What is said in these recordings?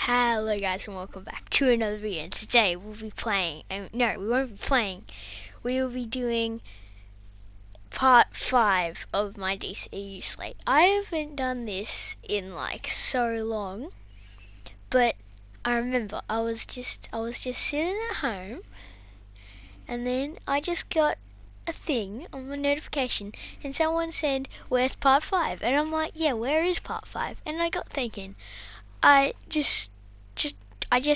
Hello guys and welcome back to another video, and today we'll be playing, no we won't be playing, we will be doing part 5 of my DCEU slate. I haven't done this in like so long, but I remember I was just sitting at home, and then I just got a thing on my notification and someone said, "Where's part 5?" And I'm like, yeah, where is part 5? And I got thinking, I just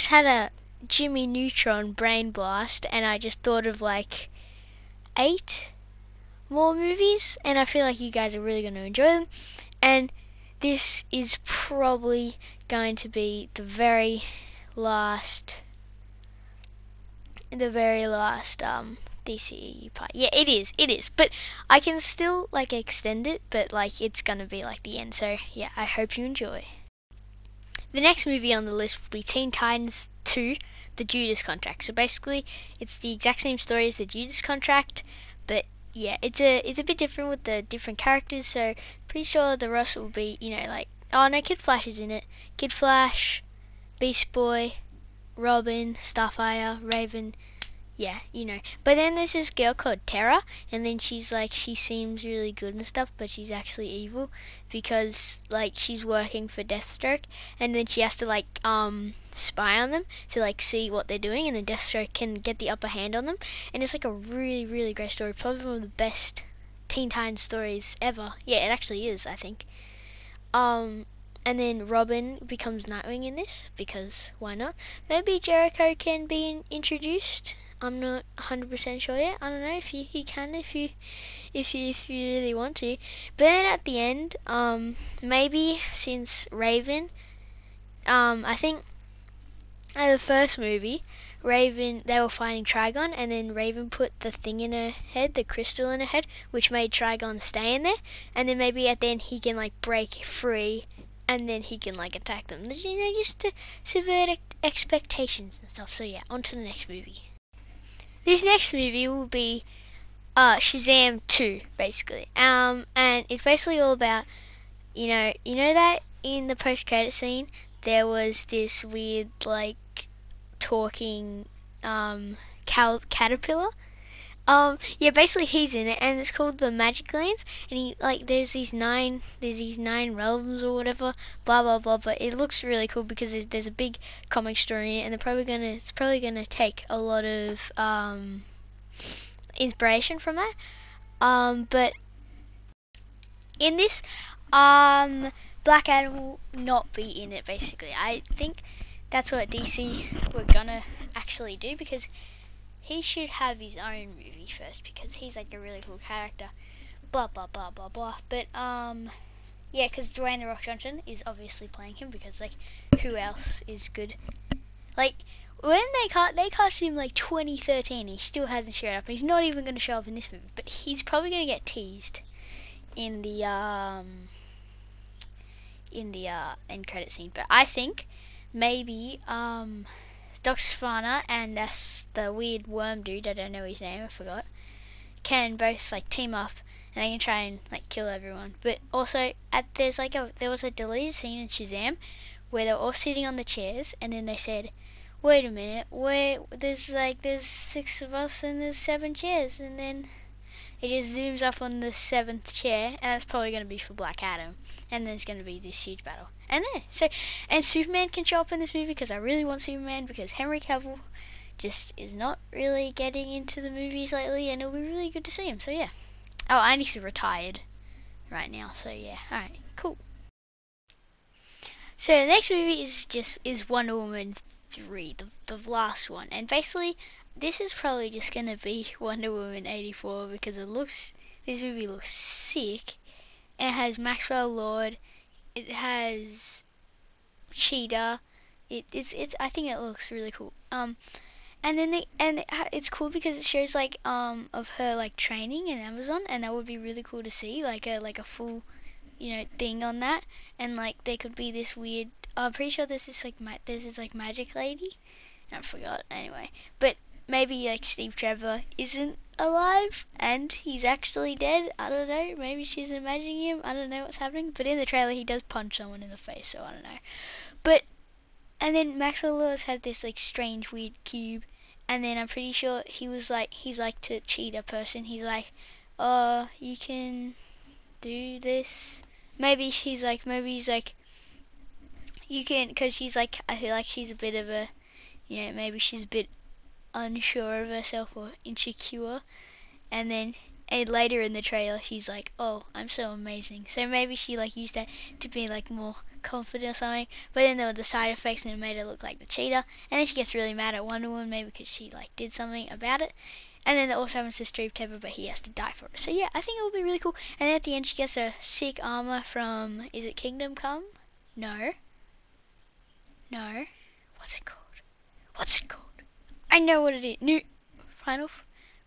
had a Jimmy Neutron brain blast, and I just thought of like 8 more movies, and I feel like you guys are really going to enjoy them. And this is probably going to be the very last DCEU part. Yeah, it is. But I can still like extend it, but like it's gonna be like the end. So yeah, I hope you enjoy. The next movie on the list will be Teen Titans 2, The Judas Contract. So basically, it's the exact same story as The Judas Contract, but yeah, it's a bit different with the different characters. So pretty sure the rest will be, like, oh no, Kid Flash is in it. Kid Flash, Beast Boy, Robin, Starfire, Raven. Yeah, But then there's this girl called Terra, and then she's like, she seems really good and stuff, but she's actually evil because like she's working for Deathstroke, and then she has to like spy on them to like see what they're doing, and then Deathstroke can get the upper hand on them, and it's like a really, really great story, probably one of the best Teen Titans stories ever. Yeah, it actually is, I think. And then Robin becomes Nightwing in this because why not? Maybe Jericho can be introduced. I'm not 100% sure yet. I don't know if you can if you really want to. But then at the end, maybe since Raven, I think at the first movie, Raven, they were fighting Trigon, and then Raven put the thing in her head, the crystal in her head, which made Trigon stay in there. And then maybe at the end he can like break free, and then he can like attack them. Just to subvert expectations and stuff. So yeah, on to the next movie. This next movie will be Shazam 2, basically. And it's basically all about, you know that in the post-credit scene there was this weird like talking caterpillar. Yeah, basically he's in it, and it's called the Magic Lands, and he like there's these nine realms or whatever, blah blah blah. But it looks really cool because there's a big comic story in it, and it's probably gonna take a lot of inspiration from that. But in this, Black Adam will not be in it. Basically, I think that's what DC were gonna actually do, because he should have his own movie first because he's like a really cool character. Blah blah blah blah blah. But yeah, because Dwayne the Rock Johnson is obviously playing him, because like who else is good? Like when they cast him like 2013, he still hasn't showed up. He's not even going to show up in this movie, but he's probably going to get teased in the end credit scene. But I think maybe Dr. Savannah and that's the weird worm dude, I don't know his name, I forgot, can both like team up, and they can try and like kill everyone. But also there was a deleted scene in Shazam where they were all sitting on the chairs, and then they said, wait a minute, there's 6 of us and there's 7 chairs, and then it just zooms up on the 7th chair, and that's probably going to be for Black Adam, and there's going to be this huge battle. And and Superman can show up in this movie, because I really want Superman, because Henry Cavill just is not really getting into the movies lately, and it'll be really good to see him. So yeah. Oh, and he's retired right now. So yeah. All right. Cool. So the next movie is Wonder Woman 3, the last one, and basically this is probably just gonna be Wonder Woman 84 because this movie looks sick. It has Maxwell Lord, it has Cheetah. I think it looks really cool. And then it's cool because it shows like of her like training in Amazon, and that would be really cool to see, like a full thing on that. And like there could be this weird, I'm pretty sure there's this like magic lady, I forgot anyway, but maybe like Steve Trevor isn't alive and he's actually dead. I don't know, maybe she's imagining him, I don't know what's happening, but in the trailer he does punch someone in the face, so I don't know. But And then Maxwell Lewis had this like strange weird cube, and then I'm pretty sure he's like to cheat a person. He's like, oh, you can do this. Maybe he's like, you can, because she's like, I feel like she's a bit of a, maybe she's a bit unsure of herself or insecure. And then later in the trailer, she's like, oh, I'm so amazing. So maybe she like used that to be like more confident or something. But then there were the side effects and it made her look like the cheater. And then she gets really mad at Wonder Woman, maybe because she like did something about it. And then it also happens to Steve Trevor, but he has to die for it. So yeah, I think it will be really cool. And then at the end, she gets a sick armor from, is it Kingdom Come? No. What's it called? I know what it is. New Final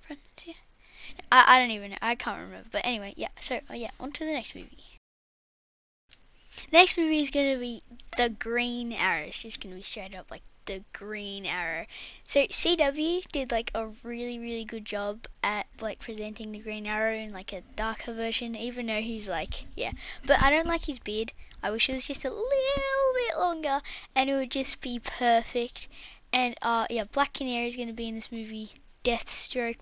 Frontier. I don't even know. I can't remember. But anyway, yeah. So yeah, on to the next movie. The next movie is gonna be The Green Arrow. It's just gonna be straight up like The Green Arrow. So CW did like a really really good job at like presenting the Green Arrow in like a darker version, even though he's like, yeah. But I don't like his beard. I wish it was just a little bit longer, and it would just be perfect. And yeah, Black Canary is gonna be in this movie. Deathstroke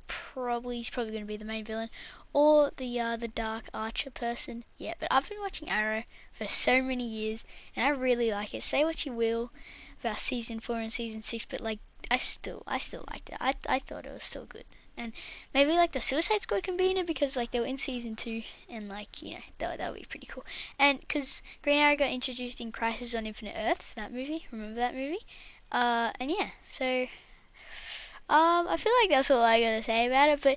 he's probably going to be the main villain, or the Dark Archer person. Yeah, but I've been watching Arrow for so many years, and I really like it. Say what you will about season 4 and season 6, but like I still liked it. I thought it was still good, and maybe like the Suicide Squad can be in it because like they were in season 2, and like that would be pretty cool. And because Green Arrow got introduced in Crisis on Infinite Earths, that movie. Remember that movie? And yeah, so. I feel like that's all I gotta say about it, but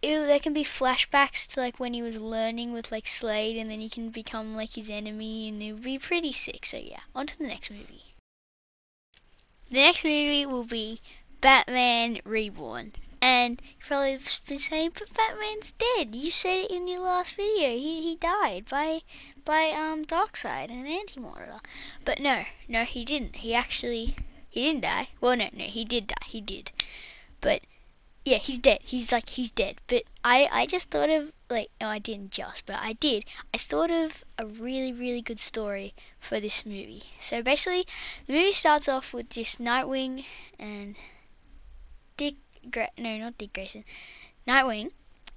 there can be flashbacks to like when he was learning with like Slade, and then he can become like his enemy, and it would be pretty sick. So yeah, on to the next movie. The next movie will be Batman Reborn. And you've probably been saying, but Batman's dead. You said it in your last video. He died by Darkseid and Anti-Mortar. But no, he didn't. He didn't die. Well, no, he did die. He did. But yeah, he's dead. He's dead. But I just thought of like, no, I didn't just, but I did. I thought of a really really good story for this movie. So basically, the movie starts off with just Nightwing and not Dick Grayson, Nightwing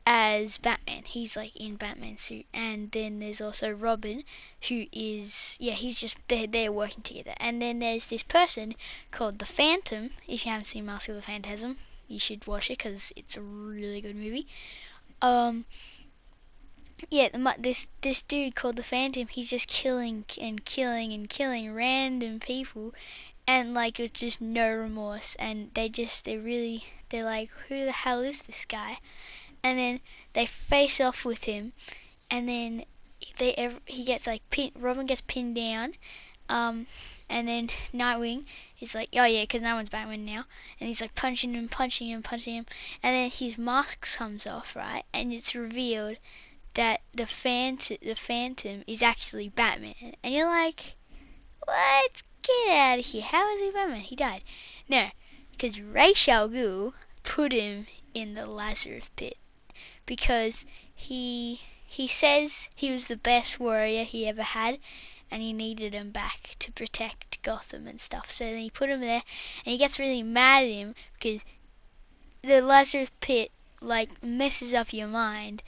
as Batman. He's like in Batman suit, and then there's also Robin, who is he's just they're working together. And then there's this person called the Phantom. If you haven't seen Mask of the Phantasm, you should watch it because it's a really good movie. This dude called the Phantom, he's just killing random people, and like with just no remorse. And they're like, who the hell is this guy? And then they face off with him, and then he gets like Robin gets pinned down, and then Nightwing is like, oh yeah, because no one's Batman now, and he's like punching him, and then his mask comes off, right, and it's revealed that the Phantom is actually Batman, and you're like, what? Get out of here! How is he Batman? He died. No, because Ra's al Ghul put him in the Lazarus pit because he says he was the best warrior he ever had, and he needed him back to protect Gotham and stuff. So then he put him there, and he gets really mad at him because the Lazarus pit like messes up your mind.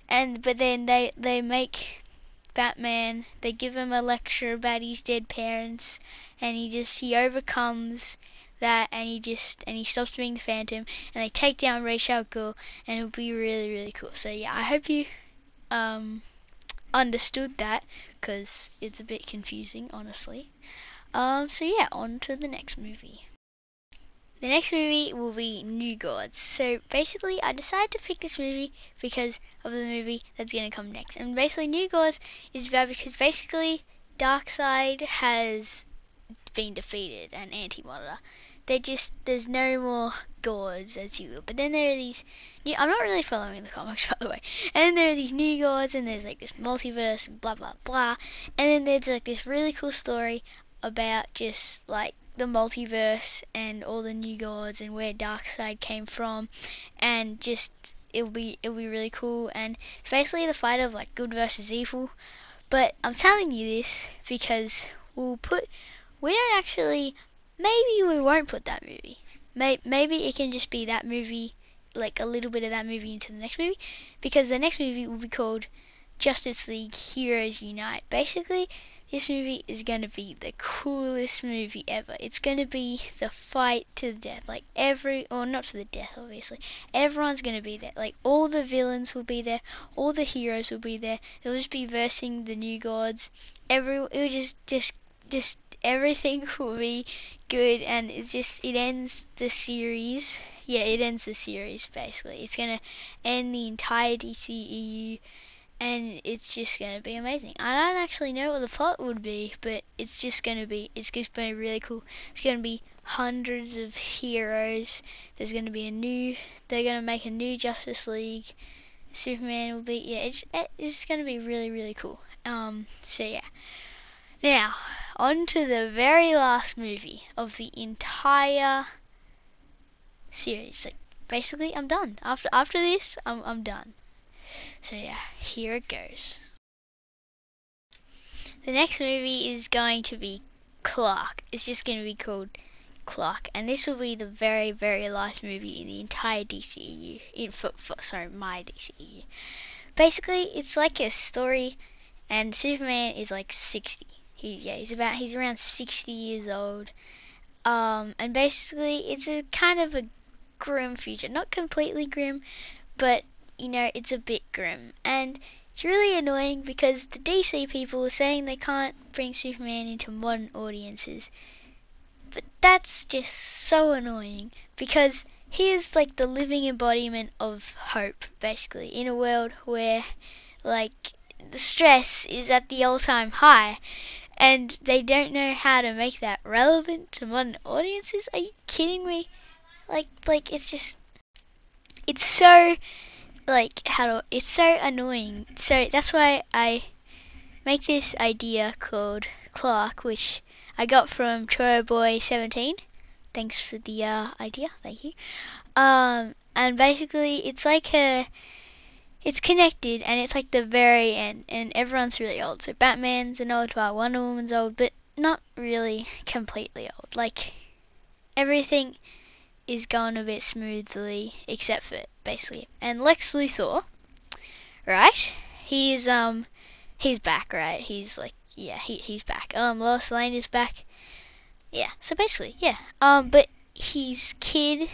But then they make Batman, they give him a lecture about his dead parents, and he overcomes that, and he stops being the Phantom, and they take down Ra's al Ghul, and it'll be really really cool. So yeah, I hope you understood that, because it's a bit confusing, honestly. So yeah, on to the next movie. The next movie will be New Gods. So basically, I decided to pick this movie because of the movie that's going to come next. And basically, New Gods is bad because basically Darkseid has been defeated and Anti-Monitor. There's no more gods as you will. But then there are these I'm not really following the comics, by the way. And then there are these new gods, and there's like this multiverse and blah blah blah. And then there's like this really cool story about just like the multiverse and all the new gods and where Darkseid came from, and just it'll be really cool. And it's basically the fight of like good versus evil. But I'm telling you this because we don't actually. Maybe we won't put that movie. Maybe it can just be that movie, like a little bit of that movie into the next movie, because the next movie will be called Justice League Heroes Unite. Basically, this movie is going to be the coolest movie ever. It's going to be the fight to the death. Like or not to the death, obviously. Everyone's going to be there. Like all the villains will be there. All the heroes will be there. They'll just be versing the new gods. It will just everything will be good, and it ends the series. Yeah, it ends the series basically. It's going to end the entire DCEU. And it's just going to be amazing. I don't actually know what the plot would be, but it's just going to be really cool. It's going to be hundreds of heroes. They're going to make a new Justice League. Superman will be, it's going to be really, really cool. So yeah. Now, on to the very last movie of the entire series. Like, basically, I'm done. After this, I'm done. So yeah, here it goes. The next movie is going to be Clark. It's just going to be called Clark, and this will be the very, very last movie in the entire DCEU. My DCEU. Basically, it's like a story, and Superman is like 60. He's around 60 years old. And basically, it's a kind of a grim future. Not completely grim, but it's a bit grim, and it's really annoying because the DC people are saying they can't bring Superman into modern audiences. But that's just so annoying because he is like the living embodiment of hope, basically, in a world where like the stress is at the all-time high, and they don't know how to make that relevant to modern audiences. Are you kidding me? Like it's so it's so annoying. So that's why I make this idea called Clark, which I got from Boy17. Thanks for the idea, thank you. And basically it's it's connected, and it's like the very end, and everyone's really old. So Batman's an old while Wonder Woman's old, but not really completely old. Like everything is going a bit smoothly, except for basically. And Lex Luthor, right? He's back, right? He's like, yeah, he's back. Lois Lane is back. Yeah. So basically, yeah. But his kid,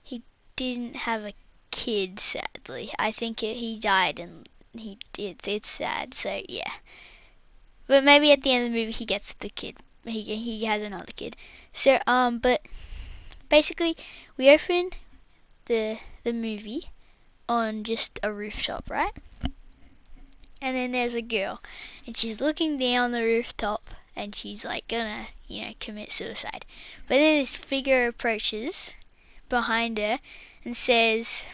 he didn't have a kid, sadly. I think he died, and it's sad. So yeah. But maybe at the end of the movie he gets the kid. He has another kid. So but basically, we open the movie on just a rooftop, right? And then there's a girl, and she's looking down the rooftop, and she's like gonna, commit suicide. But then this figure approaches behind her and says,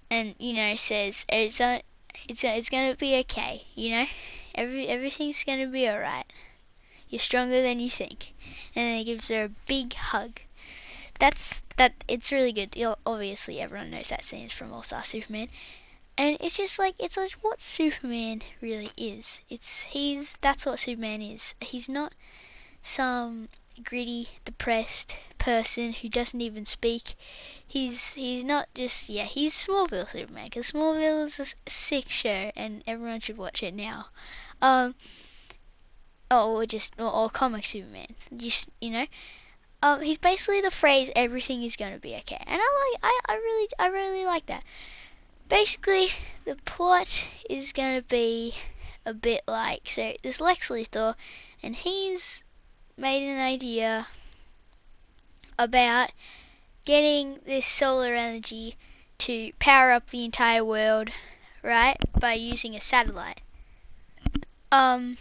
it's gonna be okay, everything's gonna be alright. You're stronger than you think. And then he gives her a big hug. It's really good. Obviously everyone knows that scene is from All Star Superman, and it's like what Superman really is. That's what Superman is. He's not some gritty, depressed person who doesn't even speak. He's not just he's Smallville Superman, because Smallville is a sick show and everyone should watch it now. Or comic Superman. He's basically the phrase "everything is going to be okay," and I really like that. Basically, the plot is going to be a bit like, so there's Lex Luthor, and he's made an idea about getting this solar energy to power up the entire world, right, by using a satellite. And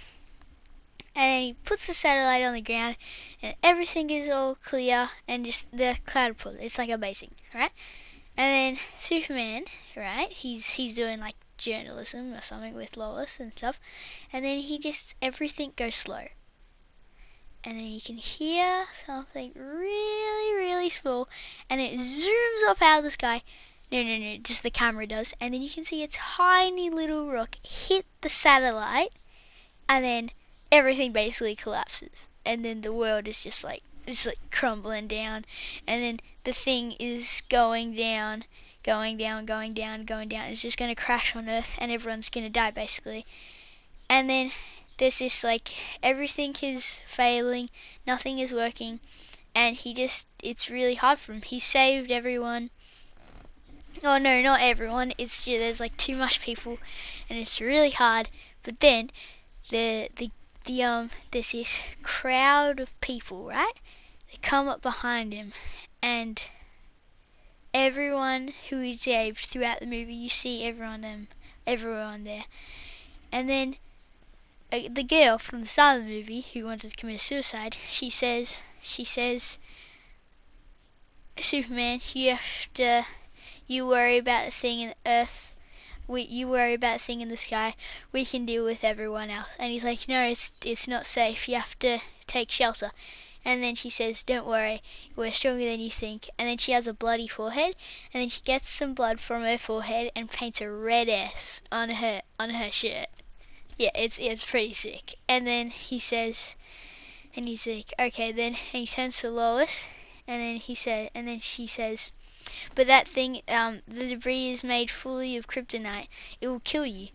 then he puts the satellite on the ground, and everything is all clear, and just the cloud pull. It's like amazing, right? And then Superman, right? He's doing like journalism or something with Lois and stuff, and then everything goes slow, and then you can hear something really, really small, and it zooms up out of the sky. No, just the camera does, and then you can see a tiny little rock hit the satellite, and then everything basically collapses, and then the world is just like crumbling down, and then the thing is going down, going down, going down, going down. It's just gonna crash on Earth, and everyone's gonna die basically. And then there's this like everything is failing, nothing is working, and it's really hard for him. He saved everyone. Oh no, not everyone. It's just, there's like too much people, and it's really hard. But then there's this crowd of people, right? They come up behind him, and everyone who he saved throughout the movie, you see everyone there. And then the girl from the start of the movie who wanted to commit suicide, she says, Superman, you worry about the thing in the Earth. You worry about the thing in the sky. We can deal with everyone else. And he's like, no, it's not safe. You have to take shelter. And then she says, don't worry, we're stronger than you think. And then she has a bloody forehead, and then she gets some blood from her forehead and paints a red S on her shirt. Yeah, it's pretty sick. And then he's like, okay then, and he turns to Lois, and then she says, but that thing, the debris is made fully of kryptonite. It will kill you.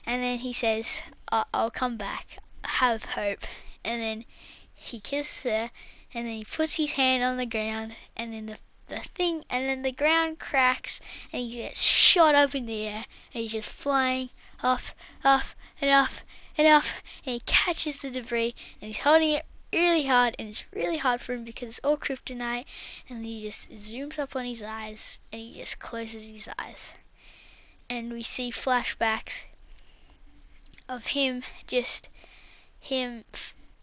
And then he says, I'll come back. Have hope. And then he kisses her, and then he puts his hand on the ground, and then and then the ground cracks, and he gets shot up in the air, and he's just flying up, up, and up, and up, and he catches the debris, and he's holding it really hard, and it's really hard for him because it's all kryptonite, and he just zooms up on his eyes, and he just closes his eyes, and we see flashbacks of him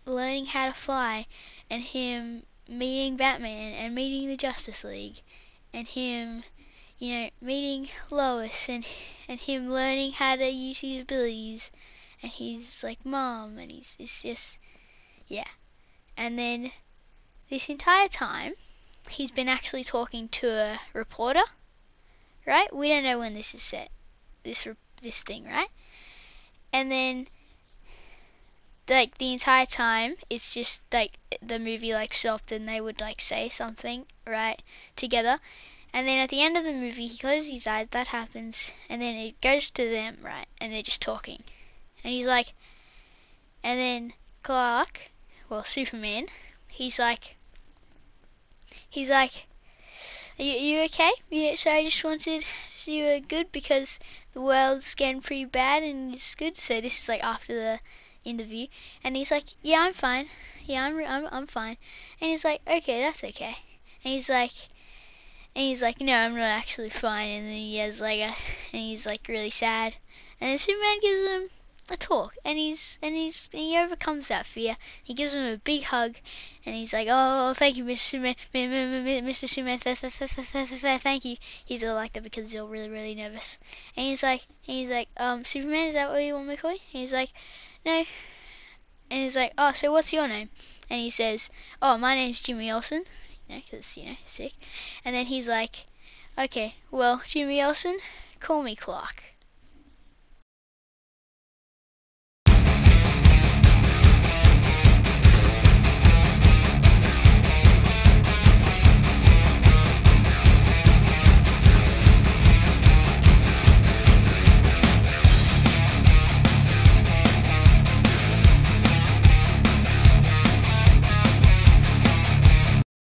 learning how to fly, and him meeting Batman and meeting the Justice League, and him meeting Lois, and him learning how to use his abilities, and he's like mom, and it's just, yeah. And then this entire time, he's been actually talking to a reporter, right? We don't know when this is set, this thing, right? And then, like, the entire time, it's just, like, the movie, like, stopped and they would, like, say something, right, together. And then at the end of the movie, he closes his eyes, that happens, and then it goes to them, right, and they're just talking. And he's like, and then Superman, he's like, are you okay? Yeah, so I just wanted to you were good because the world's getting pretty bad and it's good. So this is like after the interview, and he's like, yeah, I'm fine. Yeah, I'm fine. And he's like, okay, that's okay. And he's like, no, I'm not actually fine. And then and he's like really sad. And then Superman gives him a talk, and he overcomes that fear. He gives him a big hug, and he's like, oh, thank you, Mr. Superman, Mr. Superman, thank you. He's all like that because he's all really, really nervous. And he's like, Superman, is that what you want me to call you? And he's like, no. And he's like, oh, so what's your name? And he says, oh, my name's Jimmy Olsen, because, sick. And then he's like, okay, well, Jimmy Olsen, call me Clark.